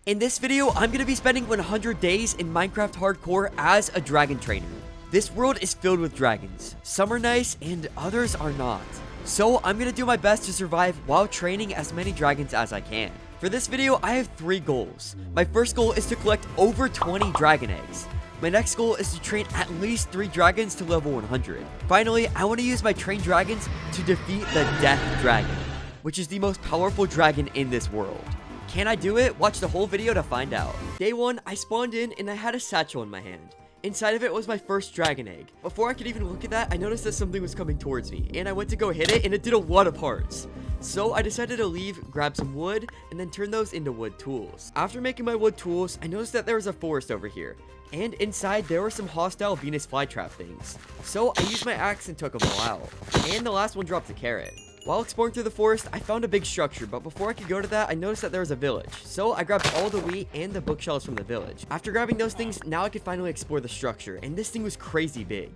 In this video, I'm going to be spending 100 days in Minecraft Hardcore as a dragon trainer. This world is filled with dragons. Some are nice and others are not. So I'm going to do my best to survive while training as many dragons as I can. For this video, I have 3 goals. My first goal is to collect over 20 dragon eggs. My next goal is to train at least 3 dragons to level 100. Finally, I want to use my trained dragons to defeat the Death Dragon, which is the most powerful dragon in this world. Can I do it? Watch the whole video to find out. Day 1, I spawned in and I had a satchel in my hand. Inside of it was my first dragon egg. Before I could even look at that, I noticed that something was coming towards me, and I went to go hit it, and it did a lot of hearts. So I decided to leave, grab some wood, and then turn those into wood tools. After making my wood tools, I noticed that there was a forest over here, and inside there were some hostile Venus flytrap things. So I used my axe and took them all out, and the last one dropped a carrot. While exploring through the forest, I found a big structure, but before I could go to that, I noticed that there was a village. So I grabbed all the wheat and the bookshelves from the village. After grabbing those things, now I could finally explore the structure, and this thing was crazy big.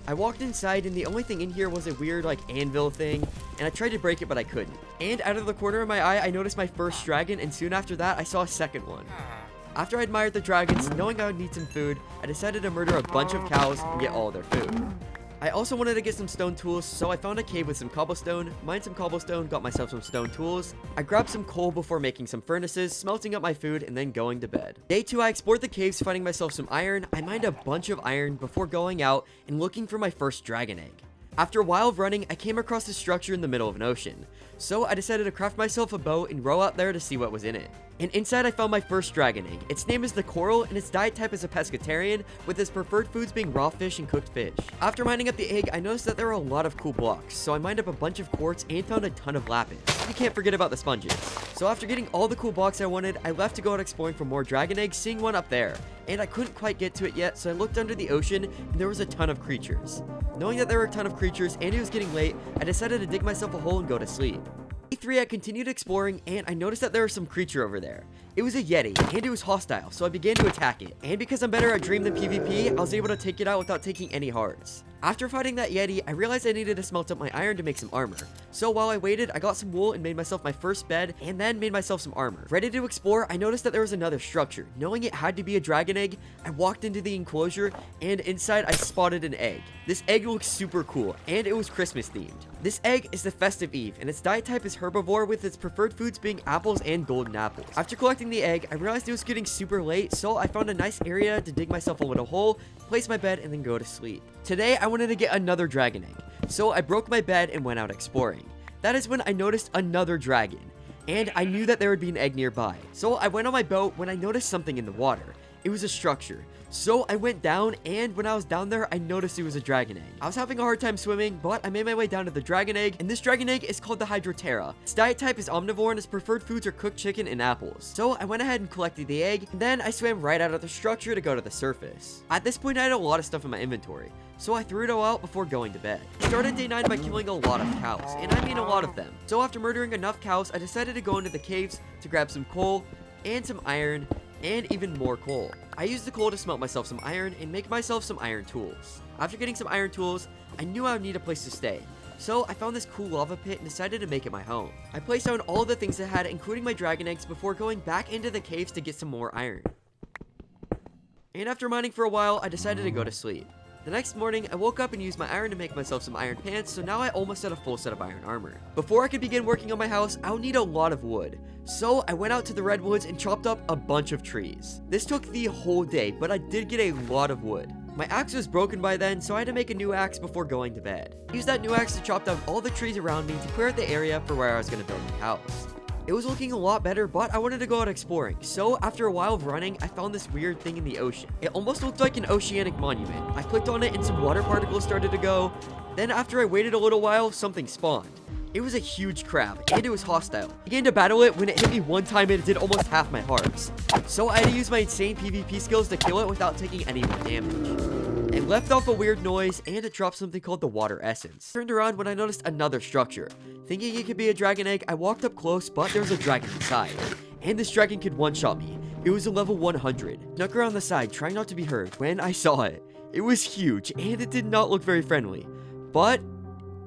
I walked inside, and the only thing in here was a weird, anvil thing, and I tried to break it, but I couldn't. And out of the corner of my eye, I noticed my first dragon, and soon after that, I saw a second one. After I admired the dragons, knowing I would need some food, I decided to murder a bunch of cows and get all their food. I also wanted to get some stone tools, so I found a cave with some cobblestone, mined some cobblestone, got myself some stone tools. I grabbed some coal before making some furnaces, smelting up my food, and then going to bed. Day 2, I explored the caves, finding myself some iron. I mined a bunch of iron before going out and looking for my first dragon egg. After a while of running, I came across a structure in the middle of an ocean. So I decided to craft myself a boat and row out there to see what was in it. And inside I found my first dragon egg. Its name is the Coral, and its diet type is a pescatarian, with its preferred foods being raw fish and cooked fish. After mining up the egg, I noticed that there were a lot of cool blocks, so I mined up a bunch of quartz and found a ton of lapis. You can't forget about the sponges. So after getting all the cool blocks I wanted, I left to go out exploring for more dragon eggs, seeing one up there. And I couldn't quite get to it yet, so I looked under the ocean, and there was a ton of creatures. Knowing that there were a ton of creatures and it was getting late, I decided to dig myself a hole and go to sleep. Day 3, I continued exploring, and I noticed that there was some creature over there. It was a Yeti, and it was hostile, so I began to attack it. And because I'm better at Dream than PvP, I was able to take it out without taking any hearts. After fighting that Yeti, I realized I needed to smelt up my iron to make some armor. So while I waited, I got some wool and made myself my first bed, and then made myself some armor. Ready to explore, I noticed that there was another structure. Knowing it had to be a dragon egg, I walked into the enclosure, and inside I spotted an egg. This egg looked super cool, and it was Christmas themed. This egg is the Festive Eve, and its diet type is herbivore, with its preferred foods being apples and golden apples. After collecting the egg, I realized it was getting super late, so I found a nice area to dig myself a little hole, place my bed, and then go to sleep. Today, I wanted to get another dragon egg, so I broke my bed and went out exploring. That is when I noticed another dragon, and I knew that there would be an egg nearby. So I went on my boat when I noticed something in the water. It was a structure. So I went down, and when I was down there, I noticed it was a dragon egg. I was having a hard time swimming, but I made my way down to the dragon egg, and this dragon egg is called the Hydroterra. Its diet type is omnivore, and its preferred foods are cooked chicken and apples. So I went ahead and collected the egg, and then I swam right out of the structure to go to the surface. At this point, I had a lot of stuff in my inventory, so I threw it all out before going to bed. I started day 9 by killing a lot of cows, and I mean a lot of them. So after murdering enough cows, I decided to go into the caves to grab some coal and some iron, and even more coal. I used the coal to smelt myself some iron and make myself some iron tools. After getting some iron tools, I knew I would need a place to stay. So I found this cool lava pit and decided to make it my home. I placed down all the things I had, including my dragon eggs, before going back into the caves to get some more iron. And after mining for a while, I decided to go to sleep. The next morning, I woke up and used my iron to make myself some iron pants, so now I almost had a full set of iron armor. Before I could begin working on my house, I would need a lot of wood. So I went out to the redwoods and chopped up a bunch of trees. This took the whole day, but I did get a lot of wood. My axe was broken by then, so I had to make a new axe before going to bed. I used that new axe to chop down all the trees around me to clear out the area for where I was going to build my house. It was looking a lot better, but I wanted to go out exploring. So after a while of running, I found this weird thing in the ocean. It almost looked like an oceanic monument. I clicked on it and some water particles started to go. Then after I waited a little while, something spawned. It was a huge crab, and it was hostile. I began to battle it when it hit me one time and it did almost half my hearts. So I had to use my insane PvP skills to kill it without taking any more damage. It left off a weird noise, and it dropped something called the water essence. Turned around when I noticed another structure. Thinking it could be a dragon egg, I walked up close, but there was a dragon inside. And this dragon could one-shot me. It was a level 100. Snuck around the side, trying not to be heard, when I saw it. It was huge, and it did not look very friendly. But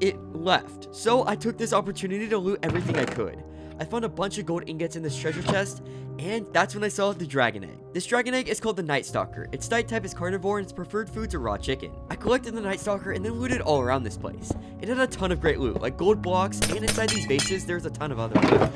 it left. So I took this opportunity to loot everything I could. I found a bunch of gold ingots in this treasure chest, and that's when I saw the dragon egg. This dragon egg is called the Night Stalker. Its diet type is carnivore and its preferred foods are raw chicken. I collected the Night Stalker and then looted all around this place. It had a ton of great loot, like gold blocks, and inside these vases there's a ton of other loot.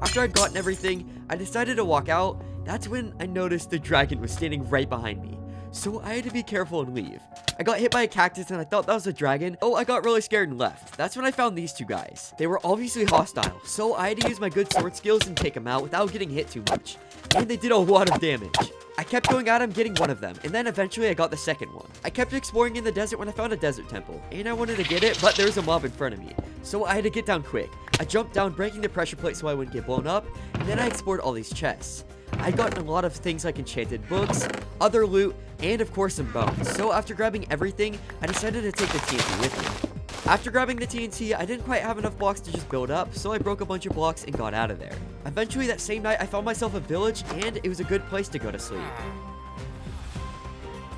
After I'd gotten everything, I decided to walk out. That's when I noticed the dragon was standing right behind me. So I had to be careful and leave. I got hit by a cactus and I thought that was a dragon. Oh, I got really scared and left. That's when I found these two guys. They were obviously hostile, so I had to use my good sword skills and take them out without getting hit too much. And they did a lot of damage. I kept going at him, getting one of them, and then eventually I got the second one. I kept exploring in the desert when I found a desert temple, and I wanted to get it, but there was a mob in front of me, so I had to get down quick. I jumped down, breaking the pressure plate so I wouldn't get blown up, and then I explored all these chests. I'd gotten a lot of things like enchanted books, other loot, and of course some bones. So after grabbing everything, I decided to take the TNT with me. After grabbing the TNT, I didn't quite have enough blocks to just build up, so I broke a bunch of blocks and got out of there. Eventually that same night, I found myself a village, and it was a good place to go to sleep.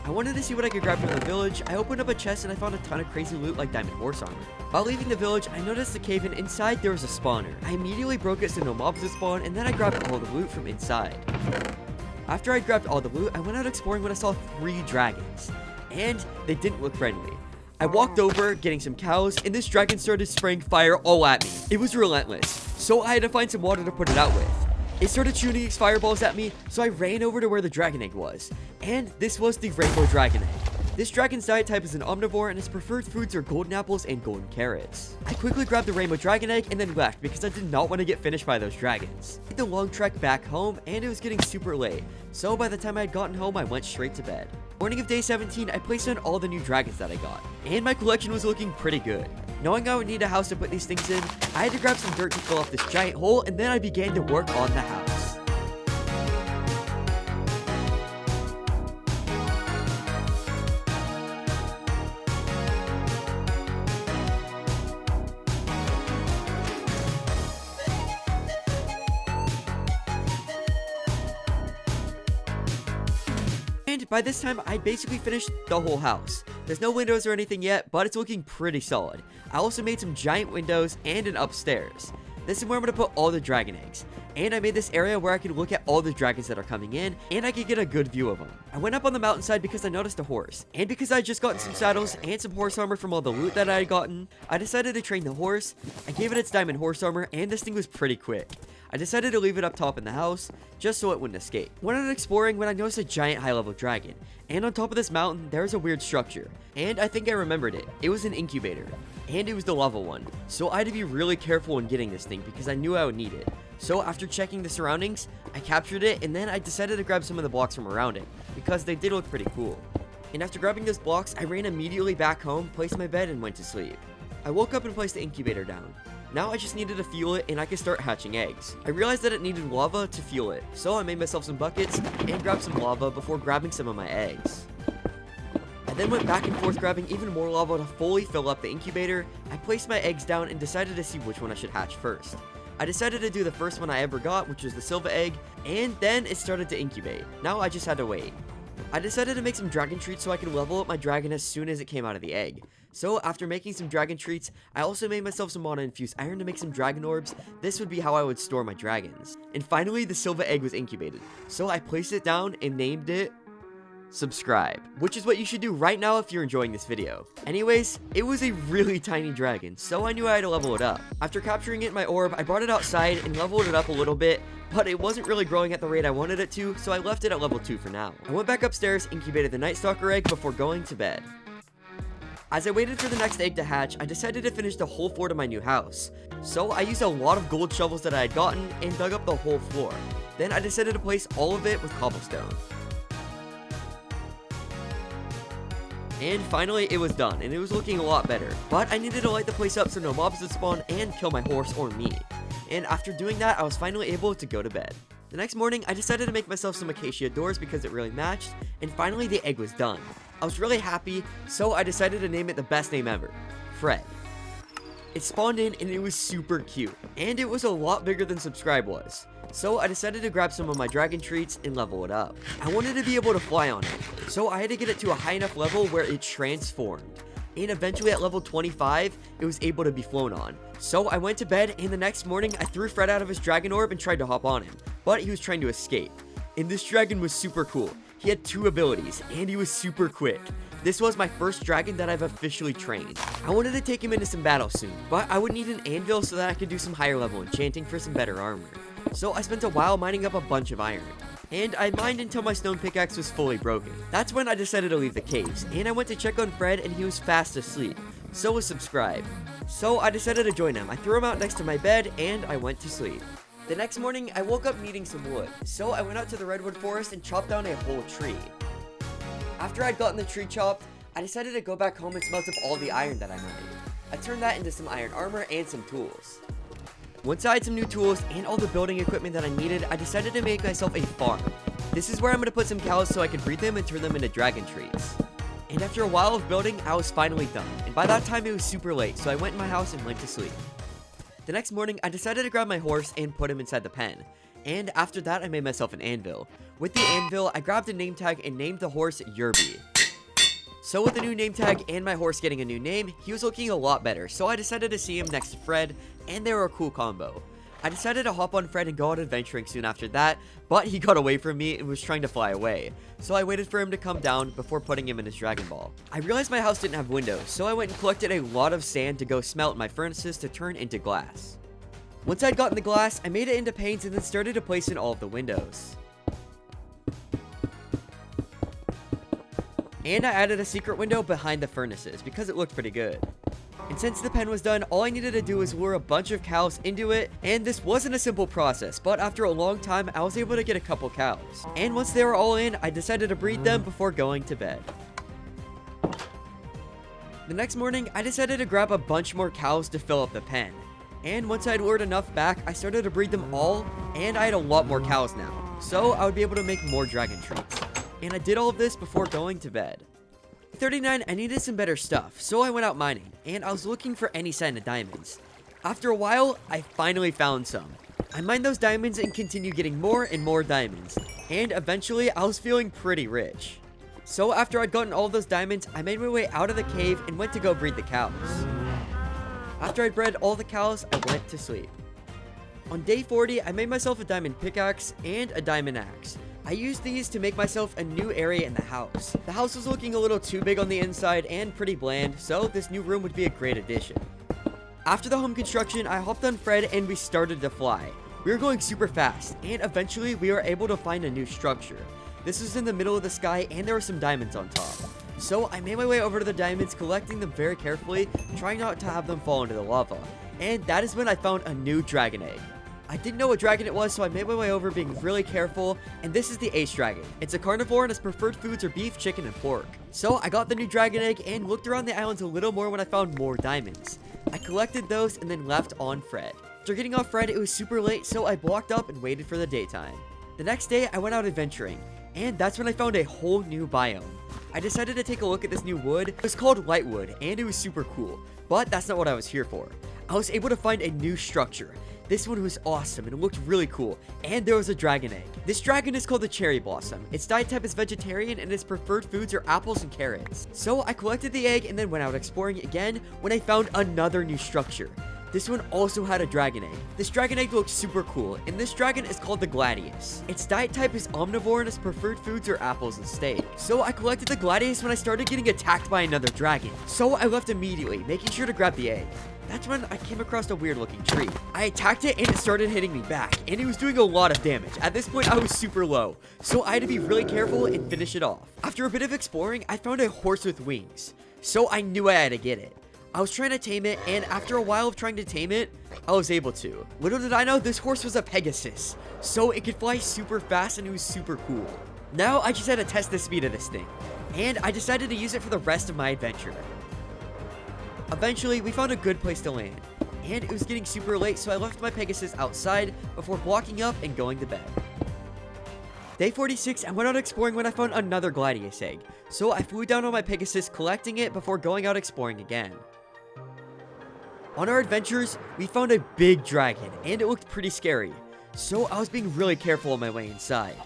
I wanted to see what I could grab from the village. I opened up a chest and I found a ton of crazy loot like diamond horse armor. While leaving the village, I noticed the cave and inside there was a spawner. I immediately broke it so no mobs would spawn, and then I grabbed all the loot from inside. After I grabbed all the loot, I went out exploring when I saw 3 dragons, and they didn't look friendly. I walked over, getting some cows, and this dragon started spraying fire all at me. It was relentless, so I had to find some water to put it out with. It started shooting its fireballs at me, so I ran over to where the dragon egg was. And this was the rainbow dragon egg. This dragon's diet type is an omnivore, and its preferred foods are golden apples and golden carrots. I quickly grabbed the rainbow dragon egg and then left because I did not want to get finished by those dragons. I did the long trek back home, and it was getting super late, so by the time I had gotten home, I went straight to bed. Morning of day 17, I placed in all the new dragons that I got, and my collection was looking pretty good. Knowing I would need a house to put these things in, I had to grab some dirt to fill up this giant hole, and then I began to work on the house. And by this time, I basically finished the whole house. There's no windows or anything yet, but it's looking pretty solid. I also made some giant windows and an upstairs. This is where I'm going to put all the dragon eggs. And I made this area where I can look at all the dragons that are coming in, and I can get a good view of them. I went up on the mountainside because I noticed a horse. And because I had just gotten some saddles and some horse armor from all the loot that I had gotten, I decided to train the horse. I gave it its diamond horse armor, and this thing was pretty quick. I decided to leave it up top in the house, just so it wouldn't escape. Went out exploring when I noticed a giant high-level dragon, and on top of this mountain, there was a weird structure, and I think I remembered it. It was an incubator, and it was the level one, so I had to be really careful in getting this thing because I knew I would need it. So after checking the surroundings, I captured it, and then I decided to grab some of the blocks from around it, because they did look pretty cool. And after grabbing those blocks, I ran immediately back home, placed my bed, and went to sleep. I woke up and placed the incubator down. Now I just needed to fuel it and I could start hatching eggs. I realized that it needed lava to fuel it, so I made myself some buckets and grabbed some lava before grabbing some of my eggs. I then went back and forth grabbing even more lava to fully fill up the incubator. I placed my eggs down and decided to see which one I should hatch first. I decided to do the first one I ever got, which was the silver egg, and then it started to incubate. Now I just had to wait. I decided to make some dragon treats so I could level up my dragon as soon as it came out of the egg. So after making some dragon treats, I also made myself some mana infused iron to make some dragon orbs. This would be how I would store my dragons. And finally, the silver egg was incubated. So I placed it down and named it subscribe, which is what you should do right now if you're enjoying this video. Anyways, it was a really tiny dragon, so I knew I had to level it up. After capturing it in my orb, I brought it outside and leveled it up a little bit, but it wasn't really growing at the rate I wanted it to, so I left it at level 2 for now. I went back upstairs, incubated the Night Stalker egg before going to bed. As I waited for the next egg to hatch, I decided to finish the whole floor to my new house. So I used a lot of gold shovels that I had gotten and dug up the whole floor. Then I decided to place all of it with cobblestone. And finally, it was done, and it was looking a lot better. But I needed to light the place up so no mobs would spawn and kill my horse or me. And after doing that, I was finally able to go to bed. The next morning, I decided to make myself some acacia doors because it really matched, and finally the egg was done. I was really happy, so I decided to name it the best name ever, Fred. It spawned in and it was super cute, and it was a lot bigger than subscribe was. So I decided to grab some of my dragon treats and level it up. I wanted to be able to fly on it, so I had to get it to a high enough level where it transformed. and eventually at level 25, it was able to be flown on. So I went to bed, and the next morning, I threw Fred out of his dragon orb and tried to hop on him, but he was trying to escape. And this dragon was super cool. He had 2 abilities, and he was super quick. This was my first dragon that I've officially trained. I wanted to take him into some battle soon, but I would need an anvil so that I could do some higher level enchanting for some better armor. So I spent a while mining up a bunch of iron, and I mined until my stone pickaxe was fully broken. That's when I decided to leave the caves, and I went to check on Fred, and he was fast asleep. So was Subscribe. So I decided to join him. I threw him out next to my bed, and I went to sleep. The next morning, I woke up needing some wood, so I went out to the redwood forest and chopped down a whole tree. After I'd gotten the tree chopped, I decided to go back home and smelt up all the iron that I mined. I turned that into some iron armor and some tools. Once I had some new tools and all the building equipment that I needed, I decided to make myself a farm. This is where I'm going to put some cows so I can breed them and turn them into dragon trees. And after a while of building, I was finally done. And by that time, it was super late, so I went in my house and went to sleep. The next morning, I decided to grab my horse and put him inside the pen. And after that, I made myself an anvil. With the anvil, I grabbed a name tag and named the horse Yerby. So with the new name tag and my horse getting a new name, he was looking a lot better, so I decided to see him next to Fred, and they were a cool combo. I decided to hop on Fred and go out adventuring soon after that, but he got away from me and was trying to fly away, so I waited for him to come down before putting him in his Dragon Ball. I realized my house didn't have windows, so I went and collected a lot of sand to go smelt in my furnaces to turn into glass. Once I'd gotten the glass, I made it into panes and then started to place in all of the windows. And I added a secret window behind the furnaces because it looked pretty good. And since the pen was done, all I needed to do was lure a bunch of cows into it, and this wasn't a simple process, but after a long time, I was able to get a couple cows. And once they were all in, I decided to breed them before going to bed. The next morning, I decided to grab a bunch more cows to fill up the pen. And once I'd lured enough back, I started to breed them all, and I had a lot more cows now. So I would be able to make more dragon treats. And I did all of this before going to bed. 39, I needed some better stuff, so I went out mining, and I was looking for any sign of diamonds. After a while, I finally found some. I mined those diamonds and continued getting more and more diamonds, and eventually I was feeling pretty rich. So after I'd gotten all of those diamonds, I made my way out of the cave and went to go breed the cows. After I bred all the cows, I went to sleep. On day 40, I made myself a diamond pickaxe and a diamond axe. I used these to make myself a new area in the house. The house was looking a little too big on the inside and pretty bland, so this new room would be a great addition. After the home construction, I hopped on Fred and we started to fly. We were going super fast, and eventually we were able to find a new structure. This was in the middle of the sky and there were some diamonds on top. So I made my way over to the diamonds, collecting them very carefully, trying not to have them fall into the lava. And that is when I found a new dragon egg. I didn't know what dragon it was, so I made my way over being really careful, and this is the ace dragon. It's a carnivore and its preferred foods are beef, chicken, and pork. So I got the new dragon egg and looked around the islands a little more when I found more diamonds. I collected those and then left on Fred. After getting off Fred, it was super late, so I blocked up and waited for the daytime. The next day, I went out adventuring, and that's when I found a whole new biome. I decided to take a look at this new wood. It was called Lightwood, and it was super cool, but that's not what I was here for. I was able to find a new structure. This one was awesome and it looked really cool, and there was a dragon egg. This dragon is called the Cherry Blossom. Its diet type is vegetarian and its preferred foods are apples and carrots. So I collected the egg and then went out exploring again when I found another new structure. This one also had a dragon egg. This dragon egg looked super cool, and this dragon is called the Gladius. Its diet type is omnivore and its preferred foods are apples and steak. So I collected the Gladius when I started getting attacked by another dragon. So I left immediately, making sure to grab the egg. That's when I came across a weird looking tree. I attacked it and it started hitting me back, and it was doing a lot of damage. At this point, I was super low, so I had to be really careful and finish it off. After a bit of exploring, I found a horse with wings, so I knew I had to get it. I was trying to tame it, and after a while of trying to tame it, I was able to. Little did I know, this horse was a Pegasus, so it could fly super fast and it was super cool. Now I just had to test the speed of this thing, and I decided to use it for the rest of my adventure. Eventually, we found a good place to land, and it was getting super late, so I left my Pegasus outside before blocking up and going to bed. Day 46, I went out exploring when I found another Gladius egg, so I flew down on my Pegasus collecting it before going out exploring again. On our adventures, we found a big dragon, and it looked pretty scary, so I was being really careful on my way inside.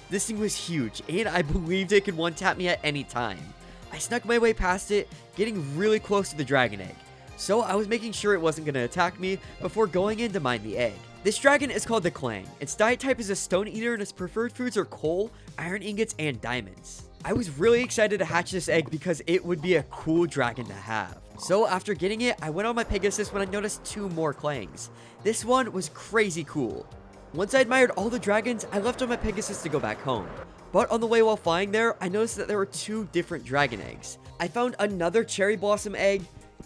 This thing was huge, and I believed it could one-tap me at any time. I snuck my way past it, getting really close to the dragon egg. So I was making sure it wasn't going to attack me before going in to mine the egg. This dragon is called the Clang. Its diet type is a stone eater and its preferred foods are coal, iron ingots, and diamonds. I was really excited to hatch this egg because it would be a cool dragon to have. So after getting it, I went on my Pegasus when I noticed 2 more Clangs. This one was crazy cool. Once I admired all the dragons, I left on my Pegasus to go back home. But on the way while flying there, I noticed that there were 2 different dragon eggs. I found another cherry blossom egg,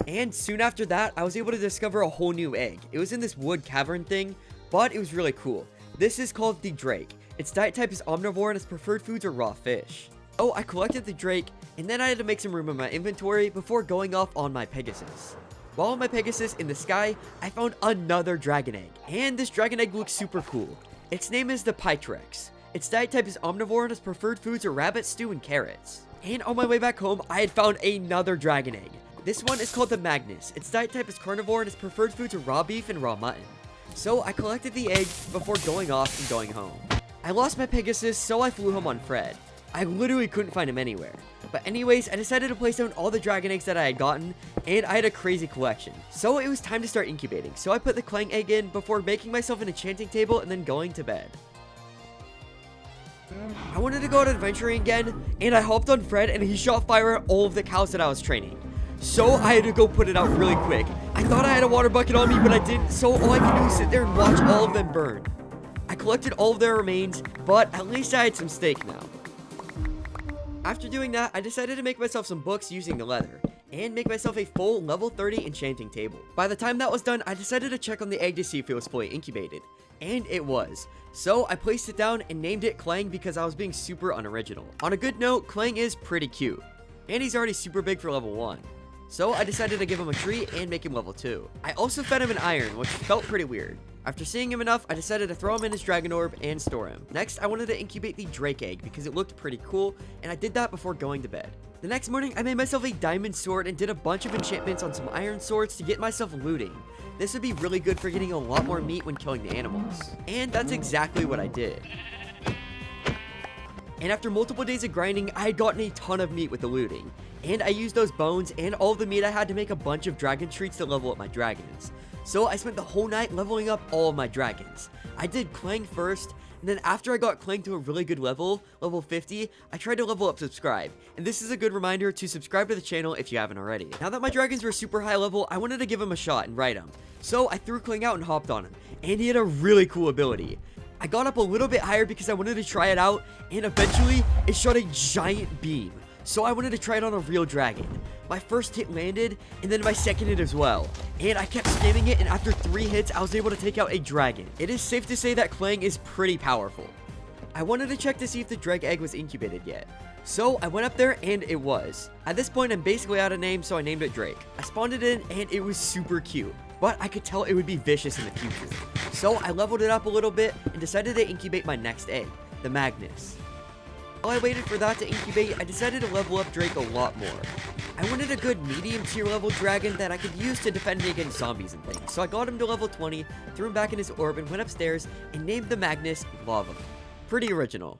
and soon after that, I was able to discover a whole new egg. It was in this wood cavern thing, but it was really cool. This is called the Drake. Its diet type is omnivore and its preferred foods are raw fish. Oh, I collected the Drake, and then I had to make some room in my inventory before going off on my Pegasus. While on my Pegasus in the sky, I found another dragon egg, and this dragon egg looks super cool. Its name is the Pytrex. Its diet type is omnivore and its preferred foods are rabbit stew and carrots. And on my way back home, I had found another dragon egg. This one is called the Magnus. Its diet type is carnivore and its preferred foods are raw beef and raw mutton. So I collected the egg before going off and going home. I lost my Pegasus, so I flew home on Fred. I literally couldn't find him anywhere. But anyways, I decided to place down all the dragon eggs that I had gotten, and I had a crazy collection. So it was time to start incubating. So I put the Clang egg in before making myself an enchanting table and then going to bed. I wanted to go out adventuring again, and I hopped on Fred and he shot fire at all of the cows that I was training. So I had to go put it out really quick. I thought I had a water bucket on me, but I didn't, so all I could do was sit there and watch all of them burn. I collected all of their remains, but at least I had some steak now. After doing that, I decided to make myself some books using the leather, and make myself a full level 30 enchanting table. By the time that was done, I decided to check on the egg to see if it was fully incubated, and it was. So I placed it down and named it Clang because I was being super unoriginal. On a good note, Clang is pretty cute, and he's already super big for level 1. So I decided to give him a tree and make him level 2. I also fed him an iron, which felt pretty weird. After seeing him enough, I decided to throw him in his dragon orb and store him. Next, I wanted to incubate the Drake egg because it looked pretty cool, and I did that before going to bed. The next morning, I made myself a diamond sword and did a bunch of enchantments on some iron swords to get myself looting. This would be really good for getting a lot more meat when killing the animals. And that's exactly what I did. And after multiple days of grinding, I had gotten a ton of meat with the looting. And I used those bones and all of the meat I had to make a bunch of dragon treats to level up my dragons. So I spent the whole night leveling up all of my dragons. I did Clang first, and then after I got Clang to a really good level, level 50, I tried to level up Subscribe. And this is a good reminder to subscribe to the channel if you haven't already. Now that my dragons were super high level, I wanted to give him a shot and ride him. So I threw Clang out and hopped on him, and he had a really cool ability. I got up a little bit higher because I wanted to try it out, and eventually it shot a giant beam. So I wanted to try it on a real dragon. My first hit landed, and then my second hit as well. And I kept spamming it, and after 3 hits, I was able to take out a dragon. It is safe to say that Clang is pretty powerful. I wanted to check to see if the Drake egg was incubated yet. So I went up there, and it was. At this point, I'm basically out of names, so I named it Drake. I spawned it in, and it was super cute. But I could tell it would be vicious in the future. So I leveled it up a little bit, and decided to incubate my next egg, the Magnus. While I waited for that to incubate, I decided to level up Drake a lot more. I wanted a good medium tier level dragon that I could use to defend me against zombies and things, so I got him to level 20, threw him back in his orb, and went upstairs and named the Magnus Lava. Pretty original.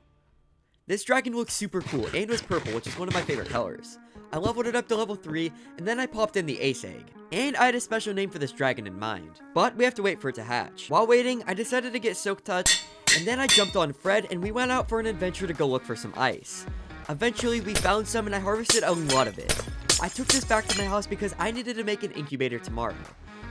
This dragon looks super cool and was purple, which is one of my favorite colors. I leveled it up to level 3, and then I popped in the Ace Egg. And I had a special name for this dragon in mind, but we have to wait for it to hatch. While waiting, I decided to get Silk Touch, and then I jumped on Fred, and we went out for an adventure to go look for some ice. Eventually, we found some, and I harvested a lot of it. I took this back to my house because I needed to make an incubator tomorrow.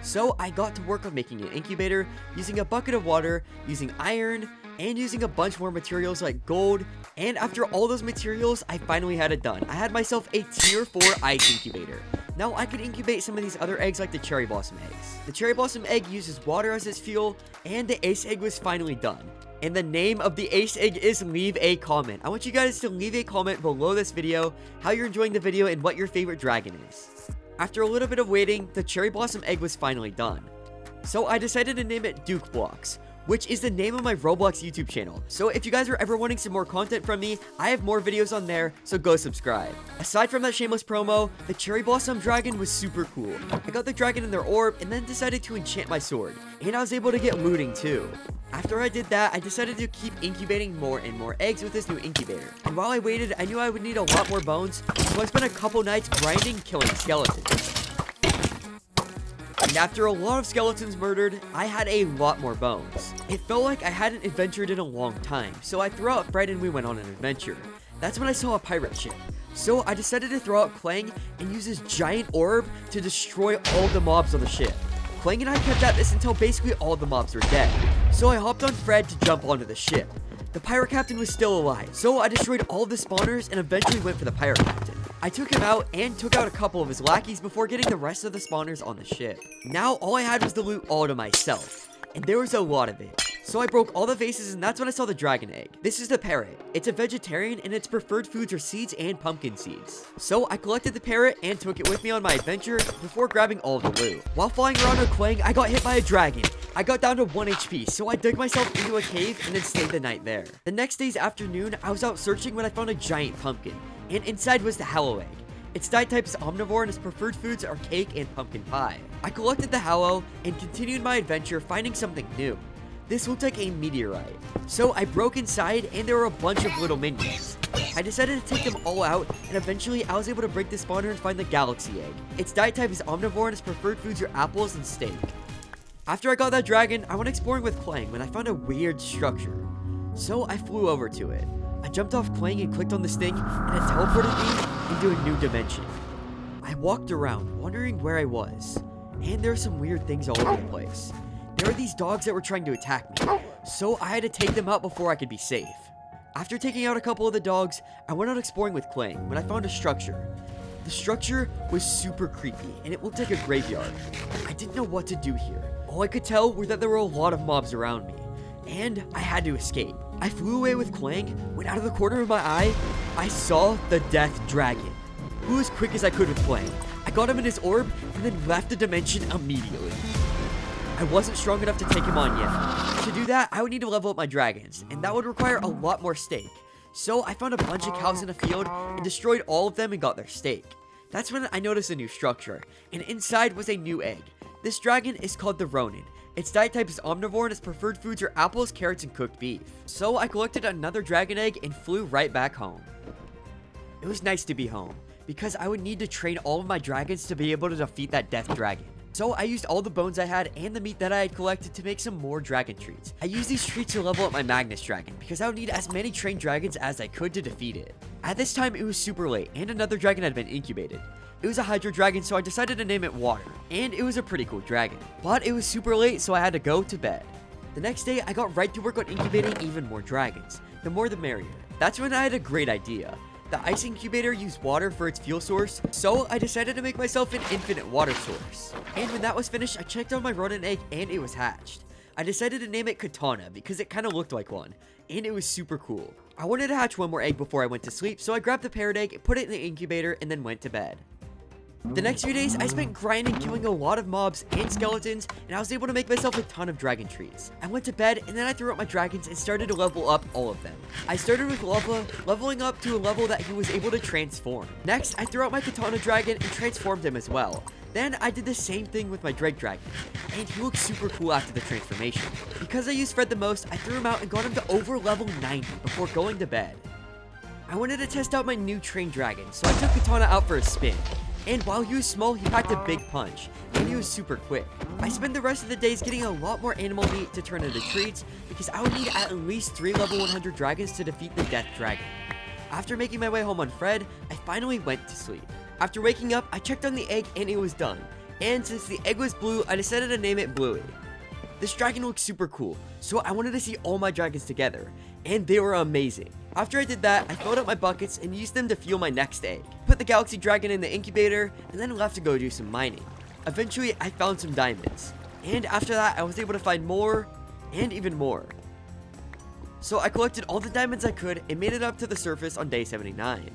So I got to work on making an incubator, using a bucket of water, using iron, and using a bunch more materials like gold. And after all those materials, I finally had it done. I had myself a tier 4 ice incubator. Now I could incubate some of these other eggs like the cherry blossom eggs. The cherry blossom egg uses water as its fuel, and the ace egg was finally done. And the name of the ace egg is leave a comment. I want you guys to leave a comment below this video, how you're enjoying the video and what your favorite dragon is. After a little bit of waiting, the cherry blossom egg was finally done. So I decided to name it Duke Blocks, which is the name of my Roblox YouTube channel. So if you guys are ever wanting some more content from me, I have more videos on there, so go subscribe. Aside from that shameless promo, the cherry blossom dragon was super cool. I got the dragon in their orb and then decided to enchant my sword, and I was able to get looting too. After I did that, I decided to keep incubating more and more eggs with this new incubator. And while I waited, I knew I would need a lot more bones, so I spent a couple nights grinding, killing skeletons. And after a lot of skeletons murdered, I had a lot more bones. It felt like I hadn't adventured in a long time, so I threw out Fred and we went on an adventure. That's when I saw a pirate ship. So I decided to throw out Clang and use this giant orb to destroy all the mobs on the ship. Clang and I kept at this until basically all the mobs were dead. So I hopped on Fred to jump onto the ship. The pirate captain was still alive, so I destroyed all of the spawners and eventually went for the pirate captain. I took him out and took out a couple of his lackeys before getting the rest of the spawners on the ship. Now all I had was the loot all to myself, and there was a lot of it. So I broke all the vases, and that's when I saw the dragon egg. This is the parrot. It's a vegetarian, and its preferred foods are seeds and pumpkin seeds. So I collected the parrot and took it with me on my adventure before grabbing all of the loot. While flying around on Clang, I got hit by a dragon. I got down to 1 HP, so I dug myself into a cave and then stayed the night there. The next day's afternoon, I was out searching when I found a giant pumpkin, and inside was the Hallow egg. Its diet type is omnivore and its preferred foods are cake and pumpkin pie. I collected the Hallow and continued my adventure finding something new. This looked like a meteorite. So I broke inside and there were a bunch of little minions. I decided to take them all out and eventually I was able to break the spawner and find the galaxy egg. Its diet type is omnivore and its preferred foods are apples and steak. After I got that dragon, I went exploring with Clang when I found a weird structure. So I flew over to it. I jumped off Clang and clicked on this thing and it teleported me into a new dimension. I walked around wondering where I was, and there were some weird things all over the place. There were these dogs that were trying to attack me, so I had to take them out before I could be safe. After taking out a couple of the dogs, I went out exploring with Clang when I found a structure. The structure was super creepy and it looked like a graveyard. I didn't know what to do here. All I could tell were that there were a lot of mobs around me, and I had to escape. I flew away with Clang when out of the corner of my eye, I saw the death dragon. Flew as quick as I could with Clang. I got him in his orb and then left the dimension immediately. I wasn't strong enough to take him on yet. To do that, I would need to level up my dragons, and that would require a lot more steak. So I found a bunch of cows in a field and destroyed all of them and got their steak. That's when I noticed a new structure, and inside was a new egg. This dragon is called the Ronin. Its diet type is omnivore and its preferred foods are apples, carrots, and cooked beef. So I collected another dragon egg and flew right back home. It was nice to be home, because I would need to train all of my dragons to be able to defeat that death dragon. So I used all the bones I had and the meat that I had collected to make some more dragon treats. I used these treats to level up my Magnus dragon because I would need as many trained dragons as I could to defeat it. At this time it was super late and another dragon had been incubated. It was a Hydro dragon, so I decided to name it Water, and it was a pretty cool dragon. But it was super late, so I had to go to bed. The next day I got right to work on incubating even more dragons. The more the merrier. That's when I had a great idea. The ice incubator used water for its fuel source, so I decided to make myself an infinite water source. And when that was finished, I checked on my Ronin egg and it was hatched. I decided to name it Katana because it kind of looked like one, and it was super cool. I wanted to hatch one more egg before I went to sleep, so I grabbed the parrot egg, put it in the incubator, and then went to bed. The next few days, I spent grinding, killing a lot of mobs and skeletons, and I was able to make myself a ton of dragon trees. I went to bed, and then I threw out my dragons and started to level up all of them. I started with Lava, leveling up to a level that he was able to transform. Next, I threw out my Katana dragon and transformed him as well. Then I did the same thing with my Drake dragon, and he looked super cool after the transformation. Because I used Fred the most, I threw him out and got him to over level 90 before going to bed. I wanted to test out my new trained dragon, so I took Katana out for a spin. And while he was small, he packed a big punch, and he was super quick. I spent the rest of the days getting a lot more animal meat to turn into treats, because I would need at least 3 level 100 dragons to defeat the death dragon. After making my way home on Fred, I finally went to sleep. After waking up, I checked on the egg and it was done. And since the egg was blue, I decided to name it Bluey. This dragon looked super cool, so I wanted to see all my dragons together, and they were amazing. After I did that, I filled up my buckets and used them to fuel my next egg. Put the galaxy dragon in the incubator, and then left to go do some mining. Eventually, I found some diamonds. And after that, I was able to find more, and even more. So I collected all the diamonds I could and made it up to the surface on day 79.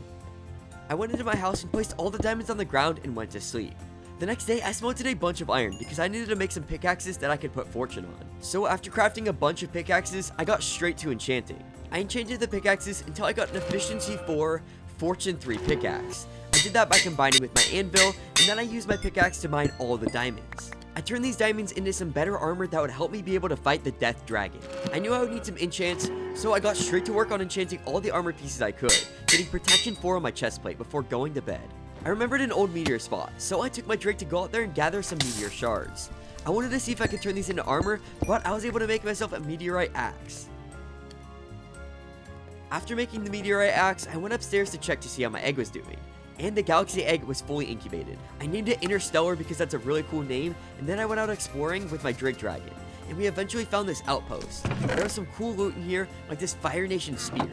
I went into my house and placed all the diamonds on the ground and went to sleep. The next day, I smelted a bunch of iron because I needed to make some pickaxes that I could put fortune on. So after crafting a bunch of pickaxes, I got straight to enchanting. I enchanted the pickaxes until I got an efficiency 4, fortune 3 pickaxe. I did that by combining with my anvil, and then I used my pickaxe to mine all the diamonds. I turned these diamonds into some better armor that would help me be able to fight the death dragon. I knew I would need some enchants, so I got straight to work on enchanting all the armor pieces I could, getting protection 4 on my chest plate before going to bed. I remembered an old meteor spot, so I took my Drake to go out there and gather some meteor shards. I wanted to see if I could turn these into armor, but I was able to make myself a meteorite axe. After making the meteorite axe, I went upstairs to check to see how my egg was doing. And the galaxy egg was fully incubated. I named it Interstellar because that's a really cool name, and then I went out exploring with my Drake Dragon. And we eventually found this outpost. There was some cool loot in here, like this Fire Nation spear.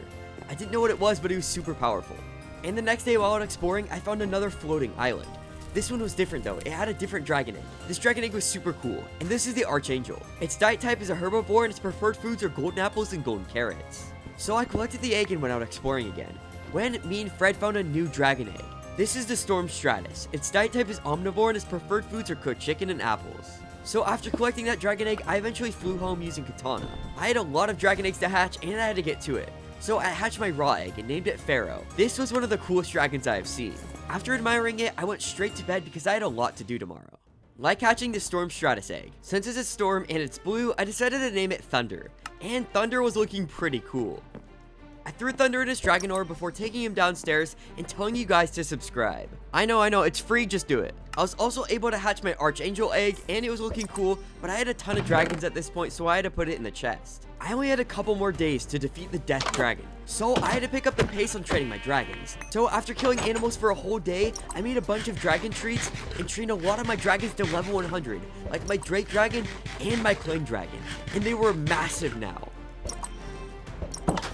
I didn't know what it was, but it was super powerful. And the next day while out exploring, I found another floating island. This one was different though, it had a different dragon egg. This dragon egg was super cool, and this is the Archangel. Its diet type is a herbivore, and its preferred foods are golden apples and golden carrots. So I collected the egg and went out exploring again, when me and Fred found a new dragon egg. This is the Storm Stratus. Its diet type is omnivore, and its preferred foods are cooked chicken and apples. So after collecting that dragon egg, I eventually flew home using katana. I had a lot of dragon eggs to hatch, and I had to get to it. So I hatched my raw egg and named it Pharaoh. This was one of the coolest dragons I have seen. After admiring it, I went straight to bed because I had a lot to do tomorrow. Like hatching the Storm Stratus egg. Since it's a storm and it's blue, I decided to name it Thunder. And Thunder was looking pretty cool. I threw Thunder in his dragon orb before taking him downstairs and telling you guys to subscribe. I know, it's free, just do it. I was also able to hatch my Archangel egg, and it was looking cool, but I had a ton of dragons at this point, so I had to put it in the chest. I only had a couple more days to defeat the death dragon, so I had to pick up the pace on training my dragons. So after killing animals for a whole day, I made a bunch of dragon treats and trained a lot of my dragons to level 100, like my Drake Dragon and my Clan Dragon, and they were massive now.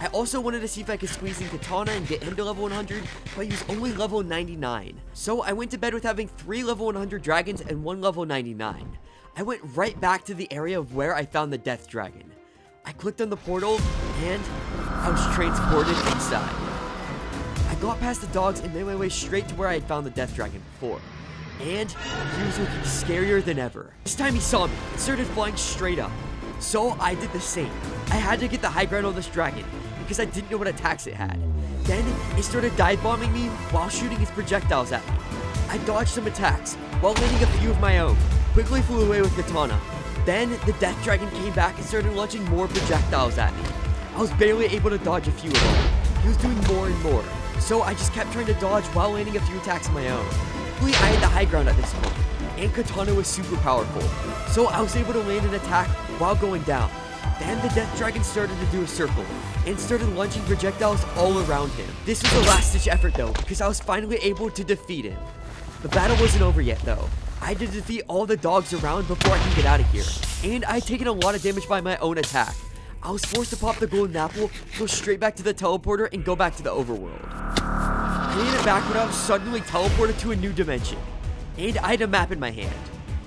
I also wanted to see if I could squeeze in Katana and get him to level 100, but he was only level 99. So I went to bed with having 3 level 100 dragons and 1 level 99. I went right back to the area of where I found the death dragon. I clicked on the portal, and I was transported inside. I got past the dogs and made my way straight to where I had found the death dragon before. And he was looking scarier than ever. This time he saw me and started flying straight up. So I did the same. I had to get the high ground on this dragon because I didn't know what attacks it had. Then it started dive bombing me while shooting its projectiles at me. I dodged some attacks while landing a few of my own. Quickly flew away with Katana. Then the death dragon came back and started launching more projectiles at me. I was barely able to dodge a few of them. He was doing more and more. So I just kept trying to dodge while landing a few attacks of my own. Luckily, I had the high ground at this point, and Katana was super powerful. So I was able to land an attack while going down. Then the death dragon started to do a circle and started launching projectiles all around him. This was a last-ditch effort though, because I was finally able to defeat him. The battle wasn't over yet though. I had to defeat all the dogs around before I can get out of here. And I had taken a lot of damage by my own attack. I was forced to pop the golden apple, go straight back to the teleporter, and go back to the overworld. I made it back when I was suddenly teleported to a new dimension. And I had a map in my hand.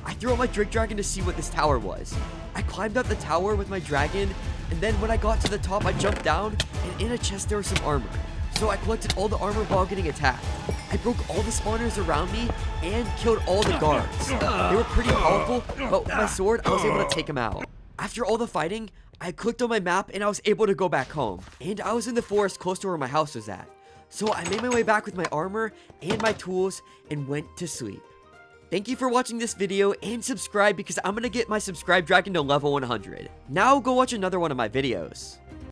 I threw out my Drake Dragon to see what this tower was. I climbed up the tower with my dragon, and then when I got to the top, I jumped down, and in a chest there was some armor. So I collected all the armor while getting attacked. I broke all the spawners around me, and killed all the guards. They were pretty powerful, but with my sword, I was able to take them out. After all the fighting, I clicked on my map, and I was able to go back home. And I was in the forest close to where my house was at. So I made my way back with my armor and my tools, and went to sleep. Thank you for watching this video, and subscribe because I'm gonna get my subscribe dragon to level 100. Now go watch another one of my videos.